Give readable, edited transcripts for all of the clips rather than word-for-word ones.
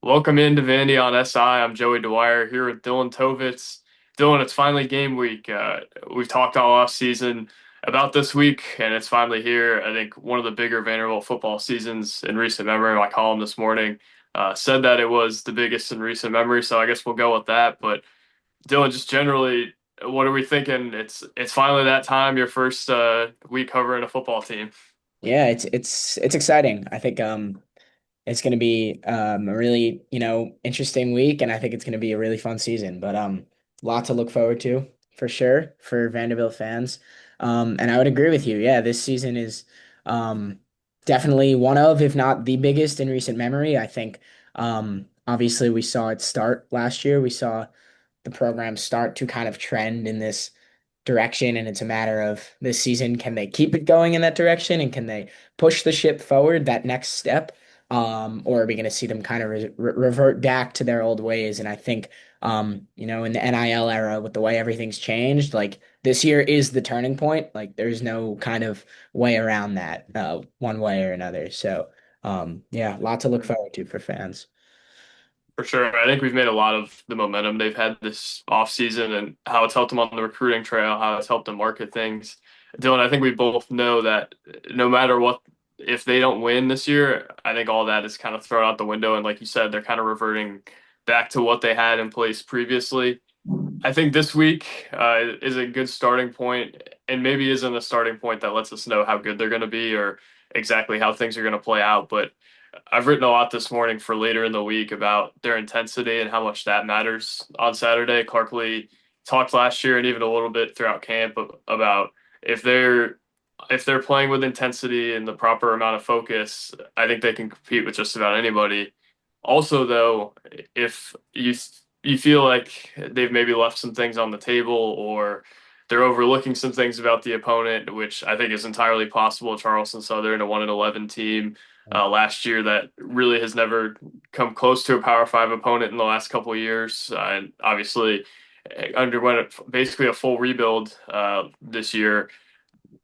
Welcome into Vandy on SI. I'm Joey Dwyer here with Dylan Tovitz. Dylan, it's finally game week. We've talked all off season about this week, and it's finally here. I think one of the bigger Vanderbilt football seasons in recent memory. My column this morning said that it was the biggest in recent memory, so I guess we'll go with that. But Dylan, just generally, what are we thinking? It's finally that time. Your first week covering a football team. Yeah, it's exciting. I think it's going to be a really, interesting week, and I think it's going to be a really fun season. But a lot to look forward to for sure for Vanderbilt fans. And I would agree with you. Yeah, this season is um definitely one of, if not the biggest in recent memory. I think obviously we saw it start last year. We saw the program start to kind of trend in this direction, and it's a matter of this season, can they keep it going in that direction, and can they push the ship forward that next step, or are we going to see them kind of revert back to their old ways? And I think in the NIL era, with the way everything's changed, like this year is the turning point. Like there's no kind of way around that, one way or another. So yeah, a lot to look forward to for fans. For sure. I think we've made a lot of the momentum they've had this offseason and how it's helped them on the recruiting trail, how it's helped them market things. Dylan, I think we both know that no matter what, if they don't win this year, I think all that is kind of thrown out the window. And like you said, they're kind of reverting back to what they had in place previously. I think this week is a good starting point, and maybe isn't a starting point that lets us know how good they're going to be or exactly how things are going to play out. But I've written a lot this morning for later in the week about their intensity and how much that matters on Saturday. Clark Lee talked last year and even a little bit throughout camp about if they're if they're playing with intensity and the proper amount of focus, I think they can compete with just about anybody. Also, though, if you feel like they've maybe left some things on the table or they're overlooking some things about the opponent, which I think is entirely possible. Charleston Southern, a 1-11 team last year that really has never come close to a Power Five opponent in the last couple of years, and obviously underwent basically a full rebuild this year.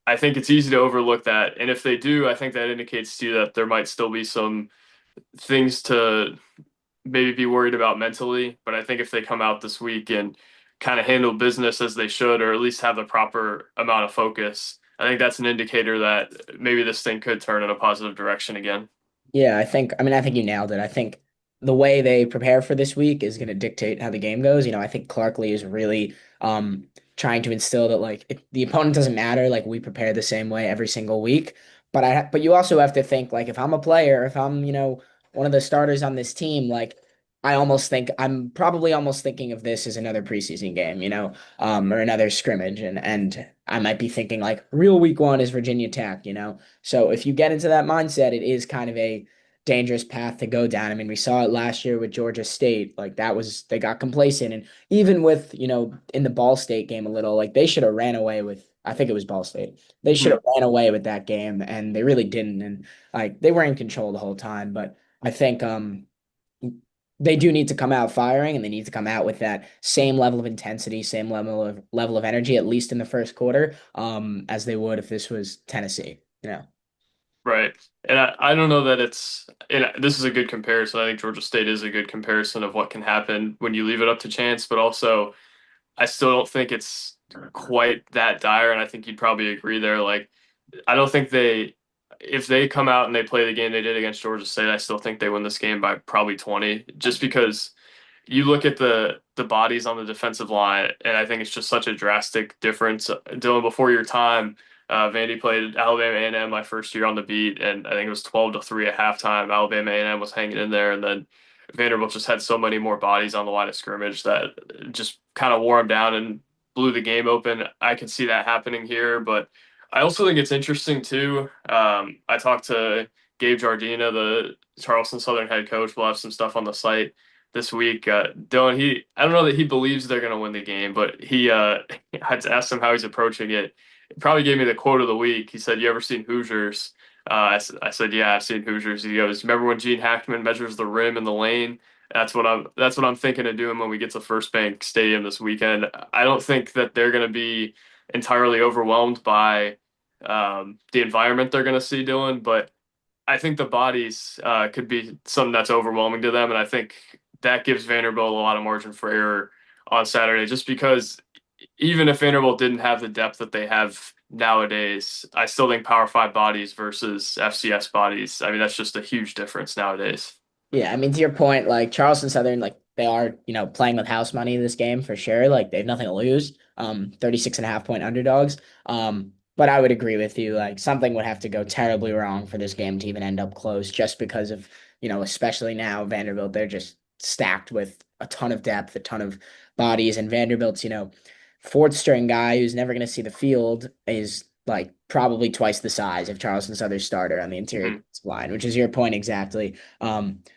I think it's easy to overlook that, and if they do, I think that indicates to you that there might still be some things to maybe be worried about mentally. But I think if they come out this week and kind of handle business as they should, or at least have the proper amount of focus, I think that's an indicator that maybe this thing could turn in a positive direction again. Yeah, I think you nailed it. I think the way they prepare for this week is going to dictate how the game goes. I think Clark Lee is really trying to instill that, like, the opponent doesn't matter. Like, we prepare the same way every single week. But you also have to think, like, if I'm a player, if I'm, one of the starters on this team, like, I almost think I'm probably almost thinking of this as another preseason game, or another scrimmage, and I might be thinking like real week one is Virginia Tech. So if you get into that mindset, it is kind of a dangerous path to go down. I mean, we saw it last year with Georgia State. Like that was they got complacent, and even with in the Ball State game a little, like they should have ran away with. I think it was Ball State. They should Mhm. have ran away with that game, and they really didn't. And like they were in control the whole time. But I think they do need to come out firing, and they need to come out with that same level of intensity, same level of energy, at least in the first quarter, as they would if this was Tennessee. Right. And I don't know that and this is a good comparison. I think Georgia State is a good comparison of what can happen when you leave it up to chance, but also I still don't think it's quite that dire. And I think you'd probably agree there. Like, I don't think if they come out and they play the game they did against Georgia State, I still think they win this game by probably 20, just because you look at the bodies on the defensive line, and I think it's just such a drastic difference. Dylan, before your time, Vandy played Alabama A&M my first year on the beat, and I think it was 12-3 at halftime. Alabama A&M was hanging in there, and then Vanderbilt just had so many more bodies on the line of scrimmage that just kind of wore them down and blew the game open. I can see that happening here, but I also think it's interesting too. I talked to Gabe Jardina, the Charleston Southern head coach. We'll have some stuff on the site this week. Dylan, I don't know that he believes they're going to win the game, but I had to ask him how he's approaching it. He probably gave me the quote of the week. He said, "You ever seen Hoosiers?" I said, "Yeah, I've seen Hoosiers." He goes, "Remember when Gene Hackman measures the rim in the lane?" That's what I'm thinking of doing when we get to First Bank Stadium this weekend. I don't think that they're going to be entirely overwhelmed by the environment they're going to see, Dylan, but I think the bodies could be something that's overwhelming to them, and I think that gives Vanderbilt a lot of margin for error on Saturday. Just because even if Vanderbilt didn't have the depth that they have nowadays, I still think Power Five bodies versus FCS bodies. I mean, that's just a huge difference nowadays. Yeah, I mean, to your point, like Charleston Southern, like they are, playing with house money in this game for sure. Like they have nothing to lose. 36.5 point underdogs. But I would agree with you. Like something would have to go terribly wrong for this game to even end up close, just because of, especially now Vanderbilt, they're just stacked with a ton of depth, a ton of bodies, and Vanderbilt's, fourth string guy who's never going to see the field is like probably twice the size of Charleston Southern's starter on the interior Mhm. defensive line, which is your point exactly.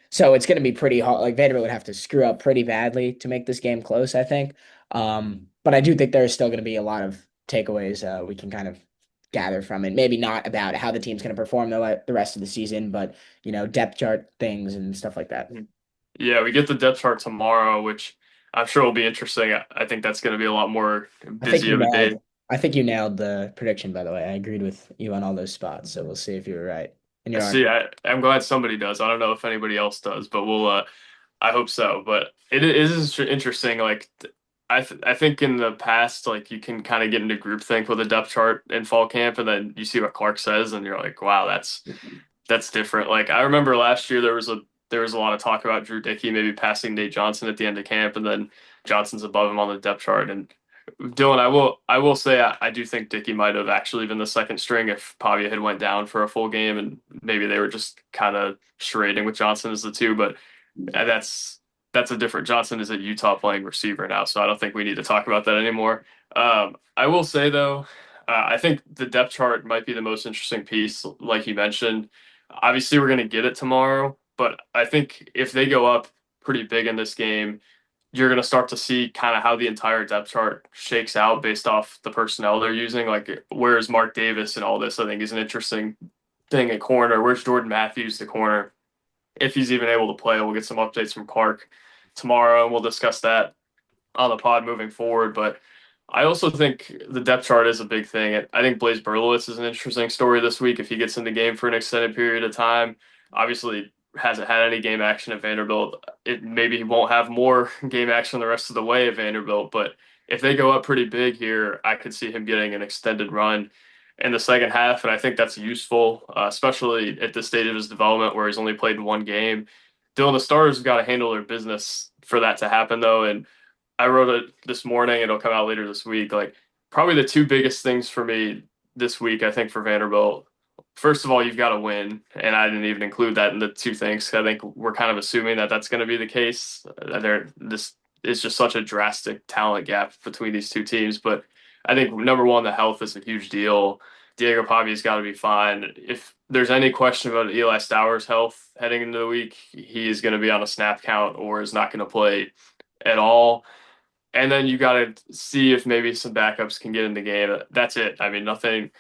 So it's going to be pretty hard. Like Vanderbilt would have to screw up pretty badly to make this game close, I think. But I do think there's still going to be a lot of takeaways we can kind of gather from it. Maybe not about how the team's going to perform the rest of the season, but depth chart things and stuff like that. Mhm. Yeah, we get the depth chart tomorrow, which I'm sure will be interesting. I think that's going to be a lot more I think busy you of a nailed. day. I think you nailed the prediction. By the way, I agreed with you on all those spots. So we'll see if you were right. And I you are. see. I'm glad somebody does. I don't know if anybody else does, but we'll. I hope so. But it is interesting. Like I think in the past, like you can kind of get into groupthink with a depth chart in fall camp, and then you see what Clark says, and you're like, wow, that's different. Like I remember last year there was a lot of talk about Drew Dickey maybe passing Nate Johnson at the end of camp, and then Johnson's above him on the depth chart. And Dylan, I will say I do think Dickey might have actually been the second string if Pavia had went down for a full game, and maybe they were just kind of charading with Johnson as the two. But that's a different. Johnson is at Utah playing receiver now, so I don't think we need to talk about that anymore. I will say though, I think the depth chart might be the most interesting piece, like you mentioned. Obviously, we're going to get it tomorrow, but I think if they go up pretty big in this game, you're going to start to see kind of how the entire depth chart shakes out based off the personnel they're using. Like, where's Mark Davis and all this, I think is an interesting thing at corner. Where's Jordan Matthews, the corner? If he's even able to play, we'll get some updates from Clark tomorrow, and we'll discuss that on the pod moving forward. But I also think the depth chart is a big thing. I think Blaze Berlowitz is an interesting story this week if he gets in the game for an extended period of time. Obviously, hasn't had any game action at Vanderbilt. It maybe he won't have more game action the rest of the way at Vanderbilt, but if they go up pretty big here, I could see him getting an extended run in the second half, and I think that's useful, especially at this stage of his development where he's only played one game. Dylan, the Stars have got to handle their business for that to happen, though, and I wrote it this morning. It'll come out later this week. Like probably the two biggest things for me this week, I think for Vanderbilt. First of all, you've got to win, and I didn't even include that in the two things. I think we're kind of assuming that that's going to be the case. This is just such a drastic talent gap between these two teams. But I think number one, the health is a huge deal. Diego Pavi's got to be fine. If there's any question about Eli Stowers' health heading into the week, he is going to be on a snap count or is not going to play at all. And then you got to see if maybe some backups can get in the game. That's it. I mean, nothing,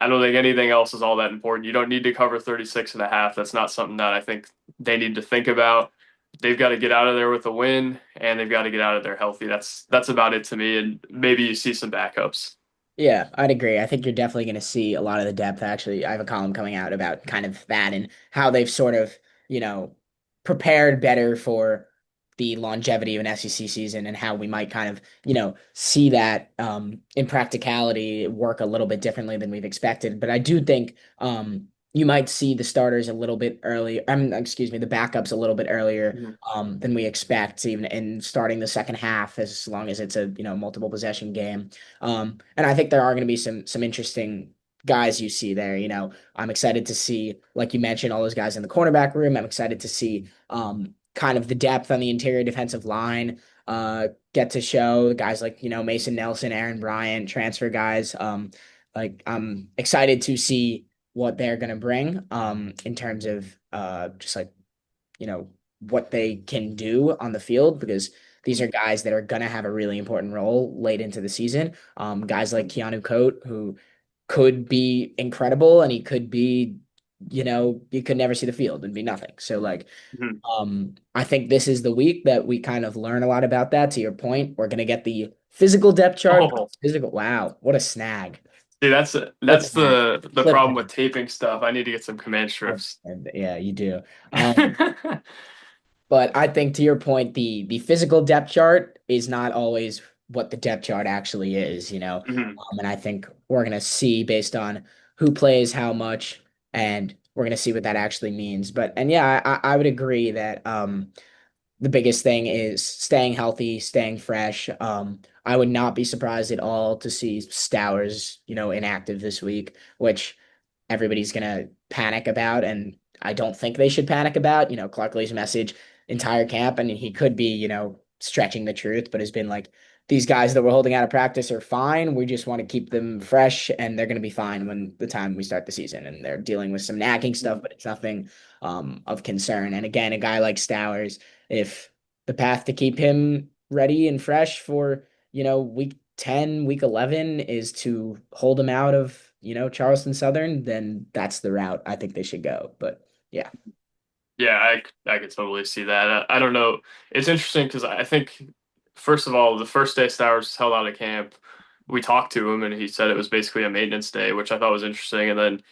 I don't think anything else is all that important. You don't need to cover 36 and a half. That's not something that I think they need to think about. They've got to get out of there with a win and they've got to get out of there healthy. That's about it to me. And maybe you see some backups. Yeah, I'd agree. I think you're definitely going to see a lot of the depth. Actually, I have a column coming out about kind of that and how they've sort of, you know, prepared better for the longevity of an SEC season and how we might kind of, see that in practicality work a little bit differently than we've expected. But I do think you might see the starters a little bit early. Excuse me, the backups a little bit earlier Mhm. than we expect, even in starting the second half, as long as it's a multiple possession game. And I think there are going to be some interesting guys you see there. I'm excited to see, like you mentioned, all those guys in the cornerback room. I'm excited to see kind of the depth on the interior defensive line get to show guys like Mason Nelson, Aaron Bryant, transfer guys. Like I'm excited to see what they're going to bring in terms of just like you know, what they can do on the field because these are guys that are going to have a really important role late into the season. Guys like Keanu Coat, who could be incredible and he could be, you could never see the field and be nothing. So, like, Mhm. I think this is the week that we kind of learn a lot about that. To your point, we're going to get the physical depth chart. Oh, Physical, wow, what a snag. See, that's Cliffhanger. the problem with Cliffhanger. taping stuff. I need to get some command strips. And yeah, you do. But I think to your point, the physical depth chart is not always what the depth chart actually is, you know. Mhm. And I think we're gonna see based on who plays how much, and we're gonna see what that actually means. But and yeah, I would agree that the biggest thing is staying healthy, staying fresh. I would not be surprised at all to see Stowers, inactive this week, which everybody's gonna panic about, and I don't think they should panic about. Clark Lee's message entire camp, and he could be, stretching the truth, but has been like these guys that we're holding out of practice are fine. We just want to keep them fresh, and they're gonna be fine when the time we start the season. And they're dealing with some nagging stuff, but it's nothing of concern. And again, a guy like Stowers, if the path to keep him ready and fresh for, week 10, week 11 is to hold him out of, Charleston Southern, then that's the route I think they should go. But yeah, Yeah, I could totally see that. I don't know. It's interesting because I think, first of all, the first day Stowers held out of camp, we talked to him and he said it was basically a maintenance day, which I thought was interesting. And then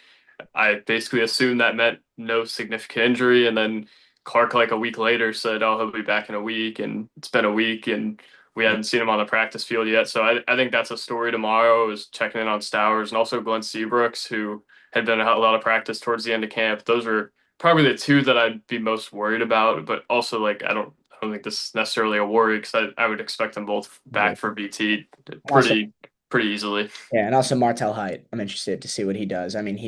I basically assumed that meant no significant injury. And then Clark, like a week later, said, "Oh, he'll be back in a week." And it's been a week, and we yeah, haven't seen him on the practice field yet. So I think that's a story tomorrow. Is checking in on Stowers and also Glenn Seabrooks, who had been a lot of practice towards the end of camp. Those are probably the two that I'd be most worried about. But also, like, I don't think this is necessarily a worry because I would expect them both yeah. back for BT And also, pretty easily. yeah, and also Martel Height. I'm interested to see what he does. I mean,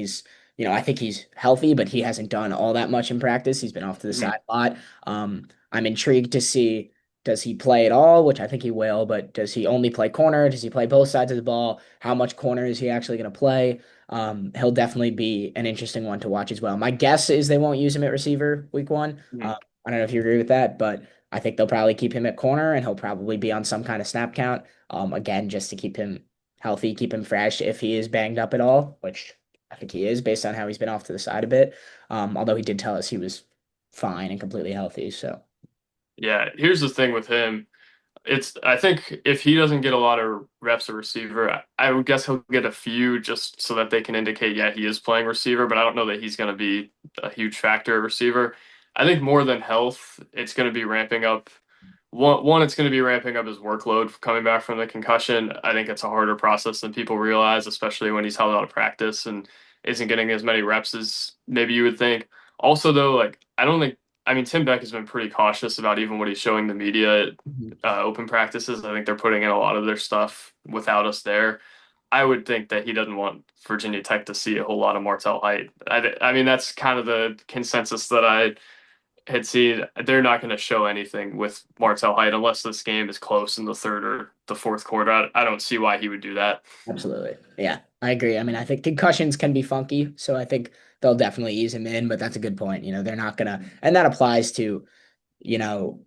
I think he's healthy, but he hasn't done all that much in practice. He's been off to the Mhm. side a lot. I'm intrigued to see, does he play at all, which I think he will, but does he only play corner? Does he play both sides of the ball? How much corner is he actually going to play? He'll definitely be an interesting one to watch as well. My guess is they won't use him at receiver week one. Mhm. I don't know if you agree with that, but I think they'll probably keep him at corner and he'll probably be on some kind of snap count. Again, just to keep him healthy, keep him fresh if he is banged up at all, which I think he is based on how he's been off to the side a bit. Although he did tell us he was fine and completely healthy. So Yeah, here's the thing with him. I think if he doesn't get a lot of reps at receiver, I would guess he'll get a few just so that they can indicate, yeah, he is playing receiver, but I don't know that he's going to be a huge factor at receiver. I think more than health, it's going to be ramping up. One, it's going to be ramping up his workload coming back from the concussion. I think it's a harder process than people realize, especially when he's held out of practice and isn't getting as many reps as maybe you would think. Also, though, like I don't think I mean, Tim Beck has been pretty cautious about even what he's showing the media at mhm. open practices. I think they're putting in a lot of their stuff without us there. I would think that he doesn't want Virginia Tech to see a whole lot of Martell Height. I mean, that's kind of the consensus that I had seen. They're not going to show anything with Martell Height unless this game is close in the third or the fourth quarter. I don't see why he would do that. Absolutely. Yeah, I agree. I mean, I think concussions can be funky, so I think they'll definitely ease him in, but that's a good point. They're not gonna, and that applies to you know,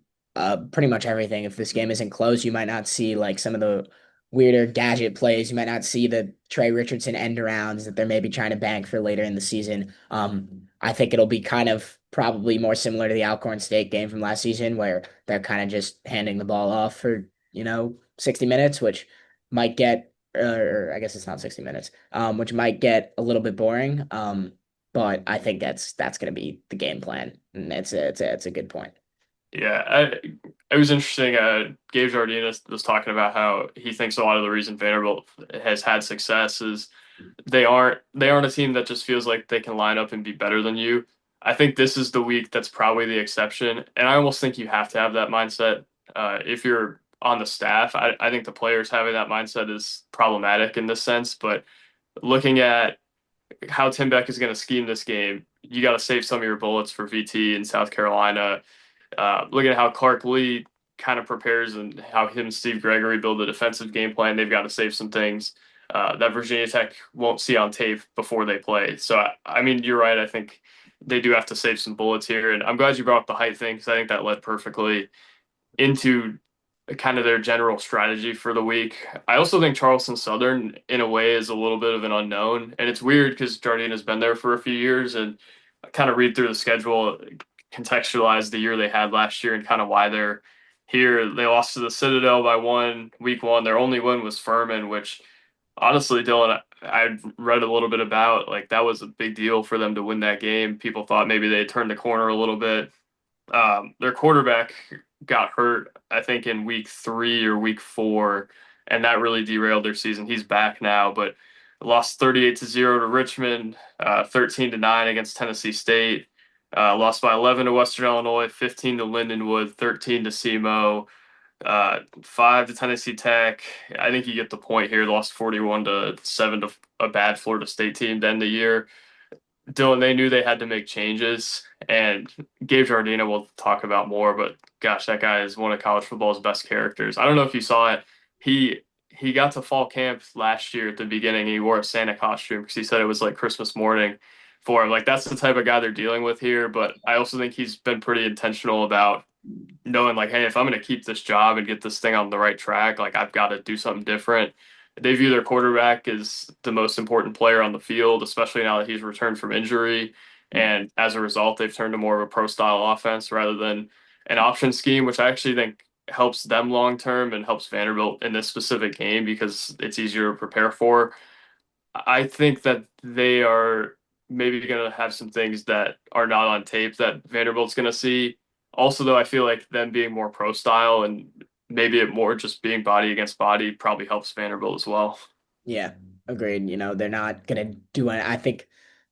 pretty much everything. If this game isn't close, you might not see like some of the weirder gadget plays. You might not see the Trey Richardson end arounds that they're maybe trying to bank for later in the season. I think it'll be kind of probably more similar to the Alcorn State game from last season, where they're kind of just handing the ball off for 60 minutes, which might get, or I guess it's not 60 minutes, which might get a little bit boring. But I think that's going to be the game plan, and it's a good point. Yeah, it was interesting. Gabe Jardine was talking about how he thinks a lot of the reason Vanderbilt has had success is they aren't a team that just feels like they can line up and be better than you. I think this is the week that's probably the exception, and I almost think you have to have that mindset if you're on the staff. I think the players having that mindset is problematic in this sense, but looking at how Tim Beck is going to scheme this game, you got to save some of your bullets for VT in South Carolina. Looking at how Clark Lee kind of prepares and how him and Steve Gregory build a defensive game plan, they've got to save some things that Virginia Tech won't see on tape before they play. So, I mean, you're right. I think they do have to save some bullets here. And I'm glad you brought up the height thing because I think that led perfectly into kind of their general strategy for the week. I also think Charleston Southern, in a way, is a little bit of an unknown. And it's weird because Jardine has been there for a few years and I kind of read through the schedule, contextualize the year they had last year and kind of why they're here. They lost to the Citadel by one week one. Their only win was Furman, which honestly, Dylan, I read a little bit about, like that was a big deal for them to win that game. People thought maybe they turned the corner a little bit. Their quarterback got hurt, I think, in week 3 or week 4, and that really derailed their season. He's back now, but lost 38-0 to Richmond, 13-9 against Tennessee State, lost by 11 to Western Illinois, 15 to Lindenwood, 13 to SEMO, 5 to Tennessee Tech. I think you get the point here. Lost 41-7 to a bad Florida State team to end the year. Dylan, they knew they had to make changes, and Gabe Jardina we'll talk about more, but gosh, that guy is one of college football's best characters. I don't know if you saw it. He he got to fall camp last year at the beginning. He wore a Santa costume because he said it was like Christmas morning for him. Like that's the type of guy they're dealing with here. But I also think he's been pretty intentional about knowing like, hey, if I'm going to keep this job and get this thing on the right track, like I've got to do something different. They view their quarterback as the most important player on the field, especially now that he's returned from injury. And as a result, they've turned to more of a pro style offense rather than an option scheme, which I actually think helps them long term and helps Vanderbilt in this specific game because it's easier to prepare for. I think that they are maybe going to have some things that are not on tape that Vanderbilt's going to see. Also, though, I feel like them being more pro style and maybe it more just being body against body probably helps Vanderbilt as well. Yeah, agreed. They're not gonna do any. I think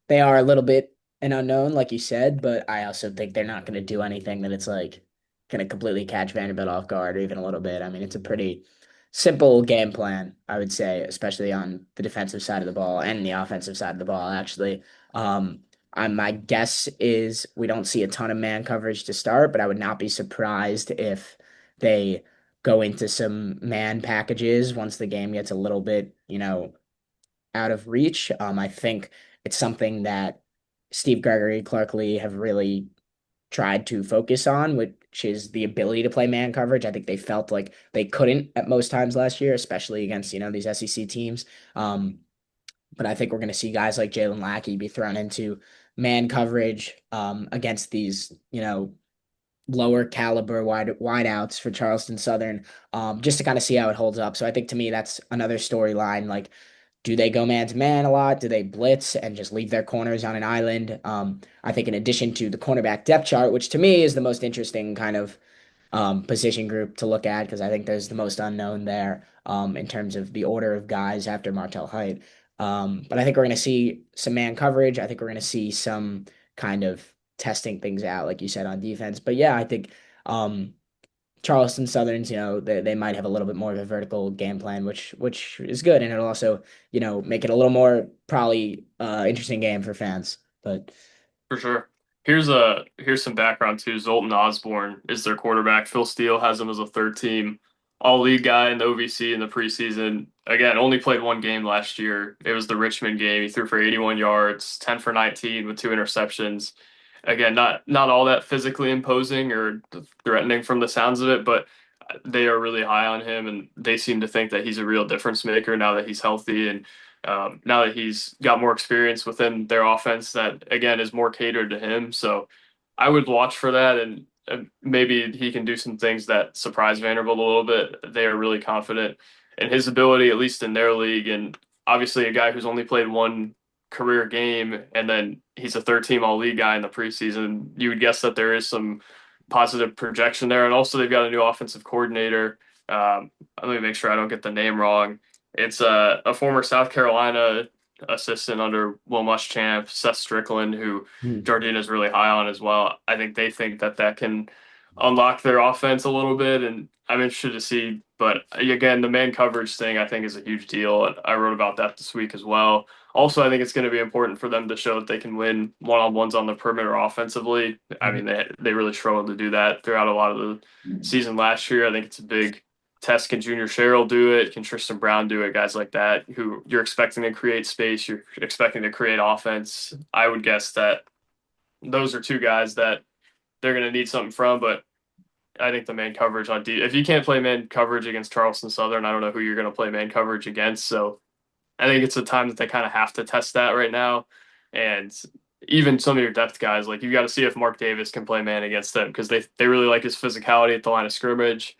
they are a little bit an unknown, like you said, but I also think they're not gonna do anything that it's like gonna completely catch Vanderbilt off guard or even a little bit. I mean, it's a pretty simple game plan, I would say, especially on the defensive side of the ball and the offensive side of the ball, actually. My guess is we don't see a ton of man coverage to start, but I would not be surprised if they go into some man packages once the game gets a little bit, out of reach. I think it's something that Steve Gregory, Clark Lee have really tried to focus on, which is the ability to play man coverage. I think they felt like they couldn't at most times last year, especially against, these SEC teams. Um, but I think we're going to see guys like Jalen Lackey be thrown into man coverage against these, lower caliber wideouts for Charleston Southern, just to kind of see how it holds up. So I think to me that's another storyline. Like, do they go man to man a lot? Do they blitz and just leave their corners on an island? I think in addition to the cornerback depth chart, which to me is the most interesting kind of position group to look at because I think there's the most unknown there in terms of the order of guys after Martell Height. But I think we're going to see some man coverage. I think we're going to see some kind of testing things out, like you said, on defense. But yeah, I think Charleston Southerns, they might have a little bit more of a vertical game plan, which is good, and it'll also, make it a little more probably interesting game for fans. But For sure. Here's some background too. Zoltan Osborne is their quarterback. Phil Steele has him as a third team all league guy in the OVC in the preseason. Again, only played one game last year. It was the Richmond game. He threw for 81 yards, 10 for 19 with 2 interceptions. Again, not all that physically imposing or threatening from the sounds of it, but they are really high on him, and they seem to think that he's a real difference maker now that he's healthy and now that he's got more experience within their offense that again is more catered to him. So I would watch for that, and maybe he can do some things that surprise Vanderbilt a little bit. They are really confident in his ability, at least in their league, and obviously a guy who's only played one career game, and then he's a third team all league guy in the preseason. You would guess that there is some positive projection there. And also, they've got a new offensive coordinator. Let me make sure I don't get the name wrong. It's a former South Carolina assistant under Will Muschamp, Seth Strickland, who hmm. Jardine is really high on as well. I think they think that that can unlock their offense a little bit, and I'm interested to see. But again, the man coverage thing I think is a huge deal. And I wrote about that this week as well. Also, I think it's going to be important for them to show that they can win one-on-ones on the perimeter offensively. I mean, they really struggled to do that throughout a lot of the season last year. I think it's a big test. Can Junior Sherrill do it? Can Tristan Brown do it? Guys like that who you're expecting to create space, you're expecting to create offense. I would guess that those are two guys that they're going to need something from, but I think the man coverage on D. If you can't play man coverage against Charleston Southern, I don't know who you're going to play man coverage against. So I think it's a time that they kind of have to test that right now. And even some of your depth guys, like you got to see if Mark Davis can play man against them because they really like his physicality at the line of scrimmage.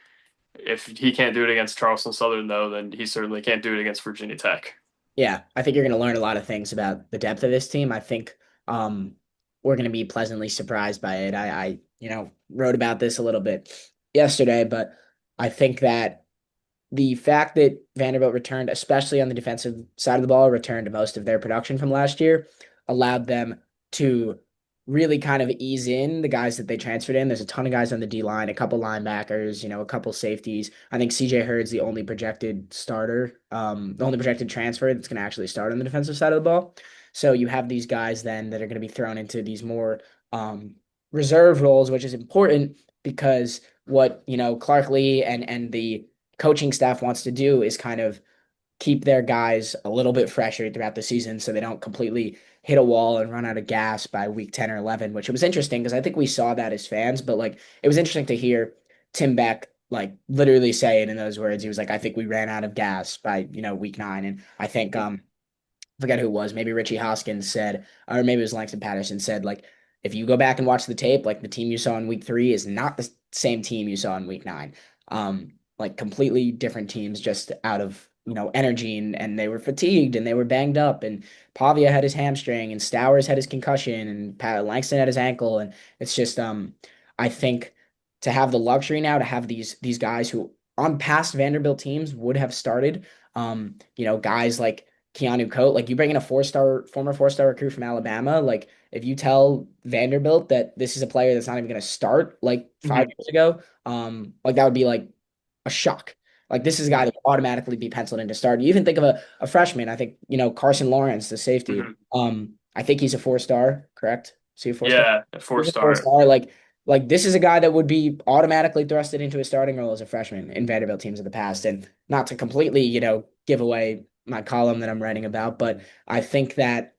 If he can't do it against Charleston Southern, though, then he certainly can't do it against Virginia Tech. Yeah, I think you're going to learn a lot of things about the depth of this team. I think um, we're going to be pleasantly surprised by it. I wrote about this a little bit yesterday, but I think that the fact that Vanderbilt returned, especially on the defensive side of the ball, returned most of their production from last year, allowed them to really kind of ease in the guys that they transferred in. There's a ton of guys on the D line, a couple linebackers, a couple safeties. I think CJ Hurd's the only projected starter, the only projected transfer that's going to actually start on the defensive side of the ball. So you have these guys then that are going to be thrown into these more reserve roles, which is important because what Clark Lee and the coaching staff wants to do is kind of keep their guys a little bit fresher throughout the season so they don't completely hit a wall and run out of gas by week 10 or 11, which it was interesting because I think we saw that as fans, but like it was interesting to hear Tim Beck like literally say it in those words. He was like, I think we ran out of gas by, week 9. And I think forget who it was. Maybe Richie Hoskins said, or maybe it was Langston Patterson said, like, if you go back and watch the tape, like the team you saw in week 3 is not the same team you saw in week 9. Like completely different teams just out of, energy and they were fatigued and they were banged up and Pavia had his hamstring and Stowers had his concussion and Pat Langston had his ankle. And it's just, I think to have the luxury now to have these guys who on past Vanderbilt teams would have started, guys like Keanu Coat, like you bring in a former 4-star recruit from Alabama, like if you tell Vanderbilt that this is a player that's not even going to start like 5 years ago, like that would be like a shock. Like this is a guy that would automatically be penciled in to start. You even think of a freshman. I think Carson Lawrence, the safety. Mhm. I think he's a 4-star, correct? Is he a 4-star? Yeah, a four He's a four star. star. Like this is a guy that would be automatically thrusted into a starting role as a freshman in Vanderbilt teams of the past. And not to completely, give away my column that I'm writing about, but I think that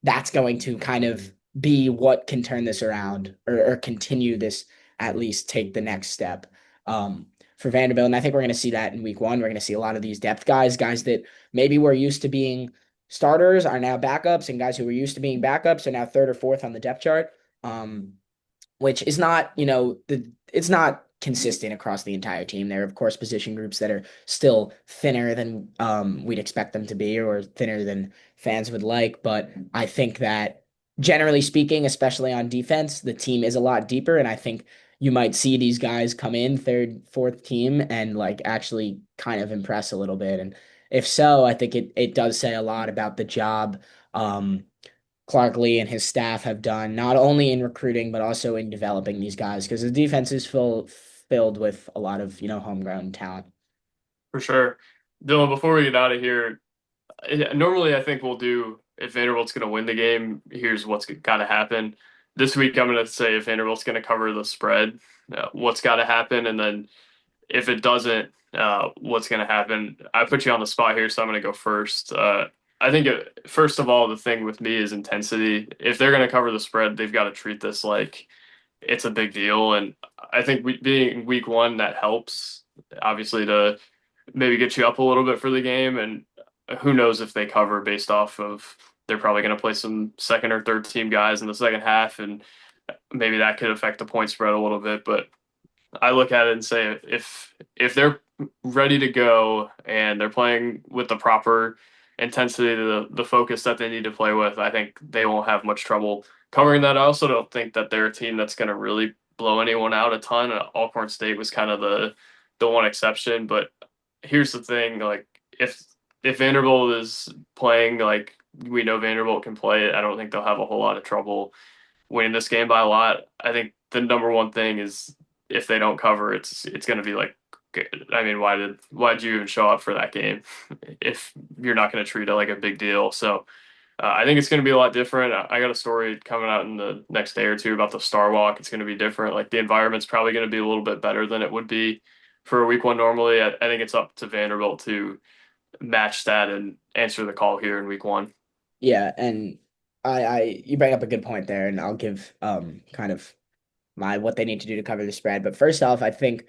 that's going to kind of be what can turn this around or continue this, at least take the next step for Vanderbilt. And I think we're going to see that in week 1. We're going to see a lot of these depth guys that maybe were used to being starters are now backups, and guys who were used to being backups are now third or fourth on the depth chart. Which is not, it's not consistent across the entire team. There are, of course, position groups that are still thinner than we'd expect them to be or thinner than fans would like. But I think that generally speaking, especially on defense, the team is a lot deeper. And I think you might see these guys come in third, fourth team and like actually kind of impress a little bit. And if so, I think it does say a lot about the job. Clark Lee and his staff have done, not only in recruiting, but also in developing these guys, because the defense is filled with a lot of, homegrown talent. For sure. Dylan, before we get out of here, normally I think we'll do if Vanderbilt's going to win the game, here's what's got to happen. This week, I'm going to say if Vanderbilt's going to cover the spread, what's got to happen. And then if it doesn't, what's going to happen. I put you on the spot here, so I'm going to go first. I think, first of all, the thing with me is intensity. If they're going to cover the spread, they've got to treat this like it's a big deal. And I think being week 1, that helps, obviously, to maybe get you up a little bit for the game. And who knows if they cover based off of they're probably going to play some second or third team guys in the second half. And maybe that could affect the point spread a little bit. But I look at it and say if they're ready to go and they're playing with the proper intensity, the focus that they need to play with, I think they won't have much trouble covering that. I also don't think that they're a team that's going to really blow anyone out a ton. Alcorn State was kind of the one exception, but here's the thing: like if Vanderbilt is playing like we know Vanderbilt can play, I don't think they'll have a whole lot of trouble winning this game by a lot. I think the number one thing is if they don't cover, it's going to be like, I mean, why'd you even show up for that game if you're not going to treat it like a big deal? So I think it's going to be a lot different. I got a story coming out in the next day or two about the Star Walk. It's going to be different. Like the environment's probably going to be a little bit better than it would be for a week 1 normally. I think it's up to Vanderbilt to match that and answer the call here in week 1. Yeah, and you bring up a good point there, and I'll give kind of my what they need to do to cover the spread. But first off, I think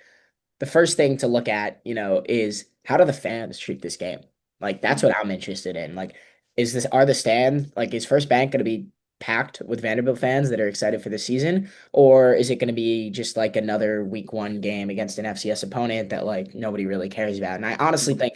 the first thing to look at, is how do the fans treat this game? Like that's what I'm interested in. Like, are the stand like is First Bank going to be packed with Vanderbilt fans that are excited for the season, or is it going to be just like another week 1 game against an FCS opponent that like nobody really cares about? And I honestly think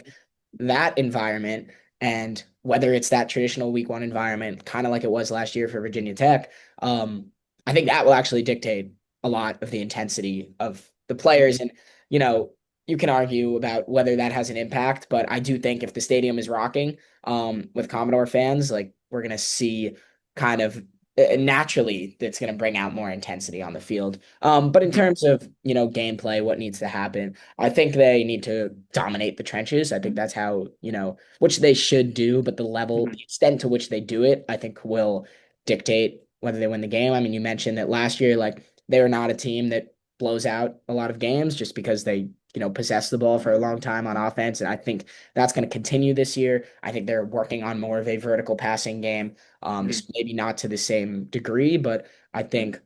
that environment And whether it's that traditional week one environment, kind of like it was last year for Virginia Tech, um, I think that will actually dictate a lot of the intensity of the players. And, you know, you can argue about whether that has an impact, but I do think if the stadium is rocking with Commodore fans, like we're going to see kind of naturally that's going to bring out more intensity on the field. But in Mhm. terms of, gameplay, what needs to happen, I think they need to dominate the trenches. I think that's how, which they should do, but the Mhm. extent to which they do it, I think will dictate whether they win the game. I mean, you mentioned that last year, like they were not a team that blows out a lot of games just because they, possess the ball for a long time on offense. And I think that's going to continue this year. I think they're working on more of a vertical passing game. Mhm. Maybe not to the same degree, but I think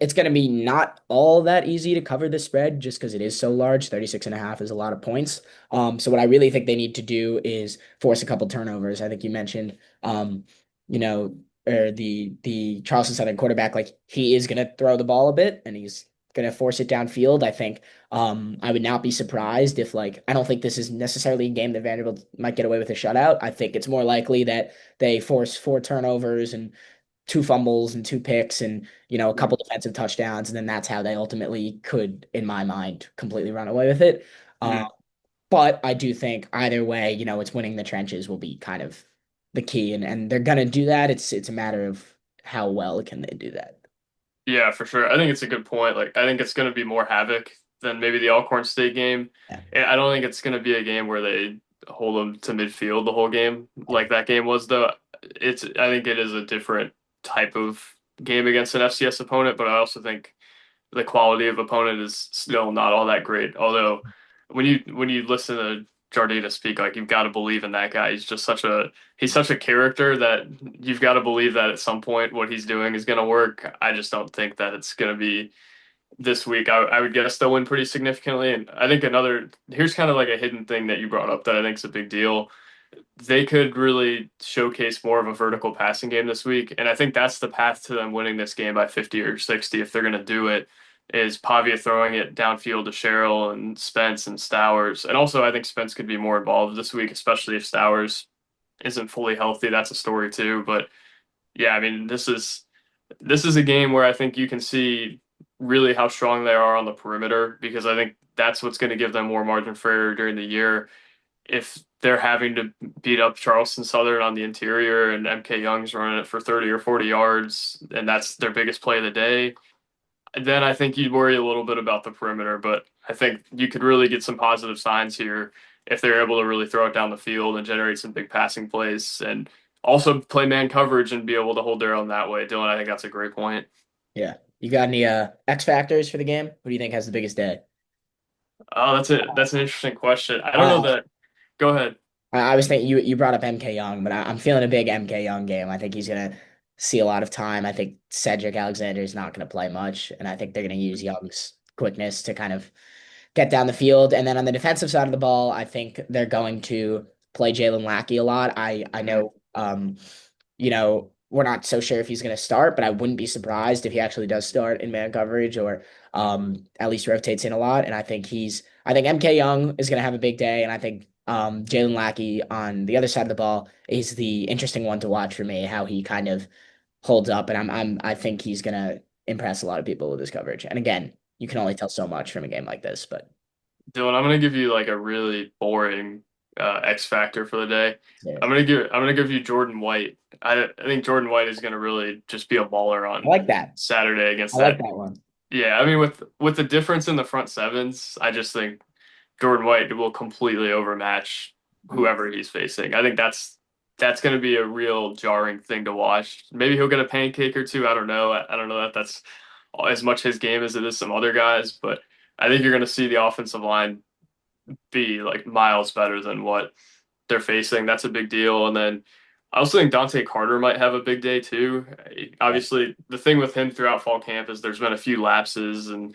it's going to be not all that easy to cover the spread just because it is so large. 36.5 is a lot of points. So what I really think they need to do is force a couple turnovers. I think you mentioned, you know, or the Charleston Southern quarterback, like he is going to throw the ball a bit and he's going to force it downfield. I think I would not be surprised if like I don't think this is necessarily a game that Vanderbilt might get away with a shutout. I think it's more likely that they force four turnovers and two fumbles and two picks and a Mhm. couple defensive touchdowns, and then that's how they ultimately could, in my mind, completely run away with it. Uh, Mhm. but I do think either way, it's winning the trenches will be kind of the key, and they're gonna do that. It's a matter of how well can they do that. Yeah, for sure. I think it's a good point. Like, I think it's going to be more havoc than maybe the Alcorn State game. Yeah, And I don't think it's going to be a game where they hold them to midfield the whole game like that game was, though. I think it is a different type of game against an FCS opponent, but I also think the quality of opponent is still not all that great. Although when you listen to Jardina speak, like you've got to believe in that guy. He's such a character that you've got to believe that at some point what he's doing is going to work. I just don't think that it's going to be this week. I would guess they'll win pretty significantly. And I think here's kind of like a hidden thing that you brought up that I think is a big deal. They could really showcase more of a vertical passing game this week. And I think that's the path to them winning this game by 50 or 60 if they're going to do it, is Pavia throwing it downfield to Sherrill and Spence and Stowers. And also, I think Spence could be more involved this week, especially if Stowers isn't fully healthy. That's a story too. But yeah, I mean, this is a game where I think you can see really how strong they are on the perimeter because I think that's what's going to give them more margin for error during the year if they're having to beat up Charleston Southern on the interior and MK Young's running it for 30 or 40 yards and that's their biggest play of the day, then I think you'd worry a little bit about the perimeter. But I think you could really get some positive signs here if they're able to really throw it down the field and generate some big passing plays and also play man coverage and be able to hold their own that way. Dylan, I think that's a great point. yeah. You got any X factors for the game? Who do you think has the biggest day? Oh, that's an interesting question. I don't know Uh, that. Go ahead. I was thinking you brought up MK Young, but I'm feeling a big MK Young game. I think he's gonna see a lot of time. I think Cedric Alexander is not gonna play much, and I think they're gonna use Young's quickness to kind of get down the field. And then on the defensive side of the ball, I think they're going to play Jalen Lackey a lot. I Mhm. know we're not so sure if he's going to start, but I wouldn't be surprised if he actually does start in man coverage or at least rotates in a lot. And I think MK Young is going to have a big day, and I think Jalen Lackey on the other side of the ball is the interesting one to watch for me, how he kind of holds up, and I think he's going to impress a lot of people with his coverage. And again, you can only tell so much from a game like this, but Dylan, I'm gonna give you like a really boring X factor for the day. yeah, I'm gonna give you Jordan White. I think Jordan White is gonna really just be a baller I on like that. Saturday I against like that. that one. Yeah, I mean with the difference in the front sevens, I just think Jordan White will completely overmatch whoever he's facing. I think that's going to be a real jarring thing to watch. Maybe he'll get a pancake or two. I don't know. I don't know that that's as much his game as it is some other guys, but I think you're going to see the offensive line be like miles better than what they're facing. That's a big deal. And then I also think Dante Carter might have a big day too. Yeah, Obviously, the thing with him throughout fall camp is there's been a few lapses, and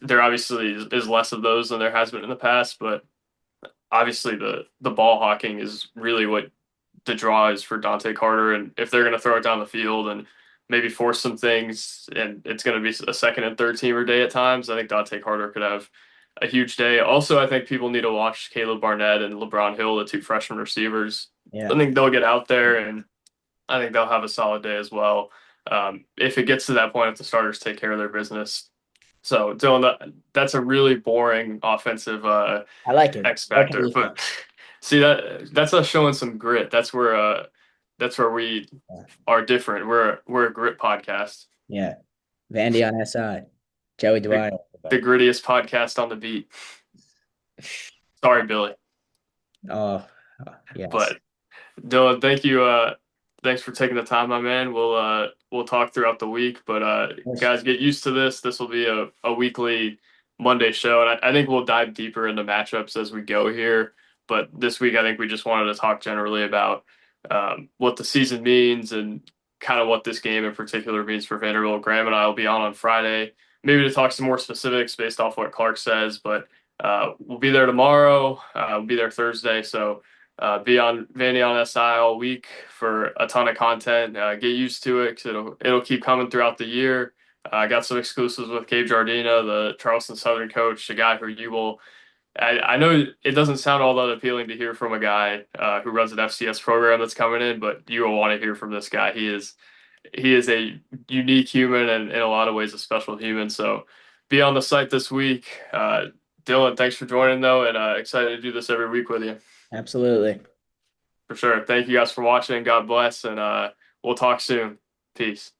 there obviously is less of those than there has been in the past. But obviously, the ball hawking is really what the draw is for Dante Carter. And if they're going to throw it down the field and maybe force some things, and it's going to be a second and third teamer day at times, I think Dante Carter could have a huge day. Also, I think people need to watch Caleb Barnett and LeBron Hill, the two freshman receivers. Yeah. I think they'll get out there and I think they'll have a solid day as well. If it gets to that point, if the starters take care of their business. So, Dylan, that's a really boring offensive I like it. X I like how factor, you but feel. see that's us showing some grit. That's where we Yeah. are different. We're a grit podcast, Yeah. Vandy on SI. Joey the Dwyer. the Everybody. grittiest podcast on the beat. Sorry, Billy, Oh, yes. but Dylan, thank you. Thanks for taking the time, my man. We'll talk throughout the week, but Yes. guys, get used to this. This will be a weekly Monday show, and I think we'll dive deeper into matchups as we go here. But this week, I think we just wanted to talk generally about what the season means and kind of what this game in particular means for Vanderbilt. Graham and I will be on Friday, maybe to talk some more specifics based off what Clark says, but we'll be there tomorrow. We'll be there Thursday, so be on Vandy on SI all week for a ton of content. Get used to it because it'll keep coming throughout the year. I got some exclusives with Gabe Jardina, the Charleston Southern coach, a guy who you will. I know it doesn't sound all that appealing to hear from a guy who runs an FCS program that's coming in, but you will want to hear from this guy. He is a unique human and in a lot of ways a special human. So be on the site this week. Dylan, thanks for joining though, and excited to do this every week with you. Absolutely. For sure. Thank you guys for watching. God bless, and we'll talk soon. Peace.